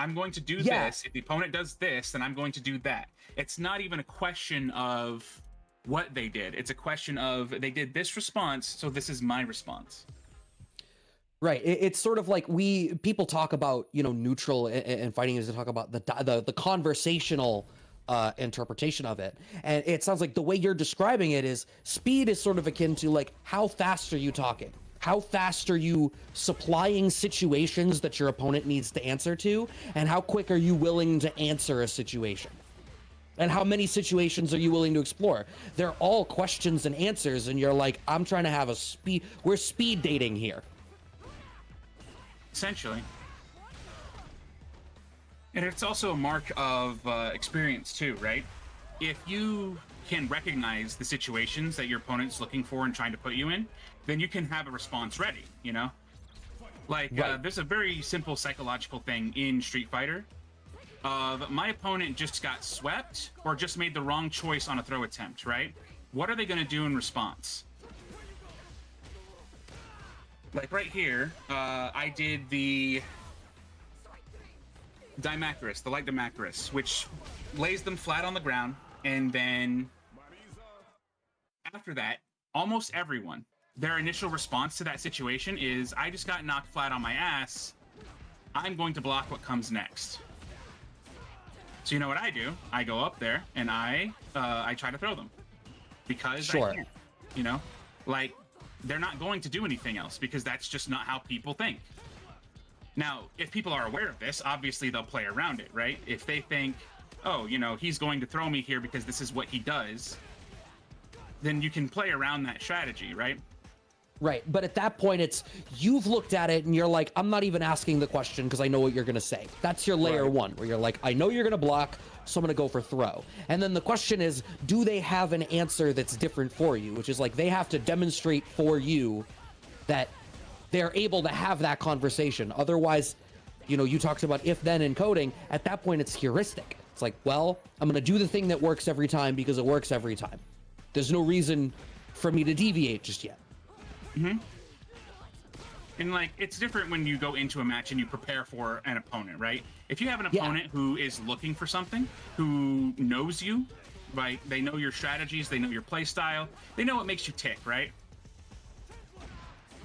I'm going to do this. If the opponent does this, then I'm going to do that. It's not even a question of what they did. It's a question of they did this response, so this is my response. Right. It's sort of like people talk about, neutral and fighting is to talk about the conversational interpretation of it. And it sounds like the way you're describing it is speed is sort of akin to like, how fast are you talking? How fast are you supplying situations that your opponent needs to answer to? And how quick are you willing to answer a situation? And how many situations are you willing to explore? They're all questions and answers. And you're like, I'm trying to have we're speed dating here. Essentially. And it's also a mark of experience too, right? If you can recognize the situations that your opponent's looking for and trying to put you in, then you can have a response ready, Like, right. There's a very simple psychological thing in Street Fighter. My opponent just got swept or just made the wrong choice on a throw attempt, right? What are they going to do in response? Like right here, I did the Dimacris, the light Dimacris, which lays them flat on the ground, and then after that, almost everyone, their initial response to that situation is, I just got knocked flat on my ass, I'm going to block what comes next. So you know what I do? I go up there and I try to throw them. Because I can, like, they're not going to do anything else because that's just not how people think. Now, if people are aware of this, obviously they'll play around it, right? If they think, oh, he's going to throw me here because this is what he does, then you can play around that strategy, right? Right. But at that point, you've looked at it and you're like, I'm not even asking the question because I know what you're going to say. That's your layer one, where you're like, I know you're going to block, so I'm going to go for throw. And then the question is, do they have an answer that's different for you? Which is like, they have to demonstrate for you that they're able to have that conversation. Otherwise, you talked about if-then encoding. At that point, it's heuristic. It's like, well, I'm going to do the thing that works every time because it works every time. There's no reason for me to deviate just yet. Mm-hmm. And like, it's different when you go into a match and you prepare for an opponent, right? If you have an opponent who is looking for something, who knows you, right? They know your strategies, they know your play style, they know what makes you tick, right?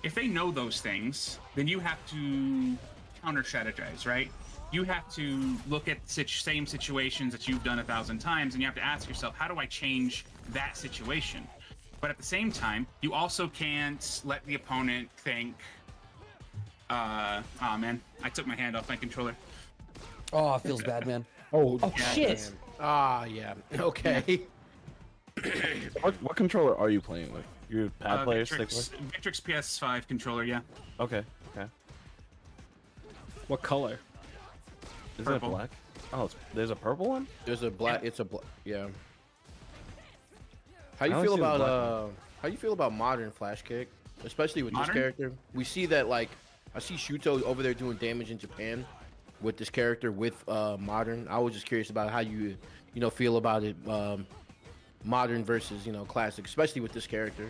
If they know those things, then you have to counter strategize, right? You have to look at same situations that you've done 1,000 times, and you have to ask yourself, how do I change that situation? But at the same time, you also can't let the opponent think, oh man, I took my hand off my controller. Oh, it feels bad, man. Oh yeah, shit. Yeah. Okay. What controller are you playing with? Your pad player, stick player? Victrix PS5 controller, yeah. Okay. What color? Is it black? Oh, there's a purple one? There's a black. It's a black. Yeah. How you feel about modern Flashkick, especially with this character? We see that, like, I see Shuto over there doing damage in Japan with this character with modern. I was just curious about how you feel about it, modern versus classic, especially with this character.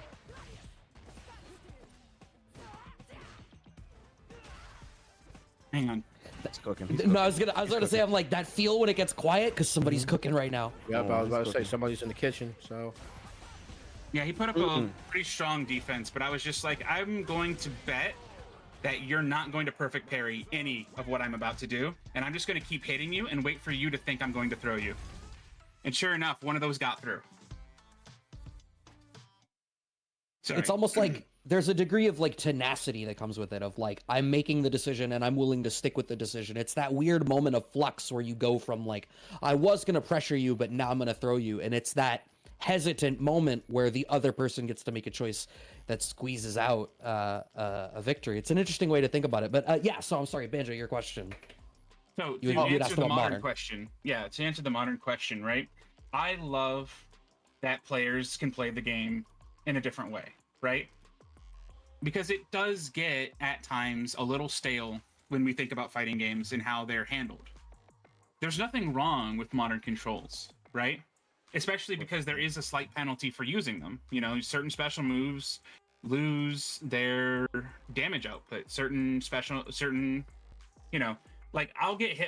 Hang on. That's cooking. No, I was gonna say, I'm like, that feel when it gets quiet because somebody's cooking right now. Yep, I was about to say somebody's in the kitchen. So. Yeah, he put up a pretty strong defense, but I was just like, I'm going to bet that you're not going to perfect parry any of what I'm about to do, and I'm just going to keep hitting you and wait for you to think I'm going to throw you. And sure enough, one of those got through. Sorry. It's almost like there's a degree of like tenacity that comes with it, of like, I'm making the decision and I'm willing to stick with the decision. It's that weird moment of flux where you go from like, I was going to pressure you, but now I'm going to throw you. And it's that hesitant moment where the other person gets to make a choice that squeezes out a victory. It's an interesting way to think about it. But yeah, so I'm sorry, Banjo, your question. So to answer the modern question, right? I love that players can play the game in a different way, right? Because it does get at times a little stale when we think about fighting games and how they're handled. There's nothing wrong with modern controls, right? Especially because there is a slight penalty for using them. Certain special moves lose their damage output. Certain, like, I'll get hit by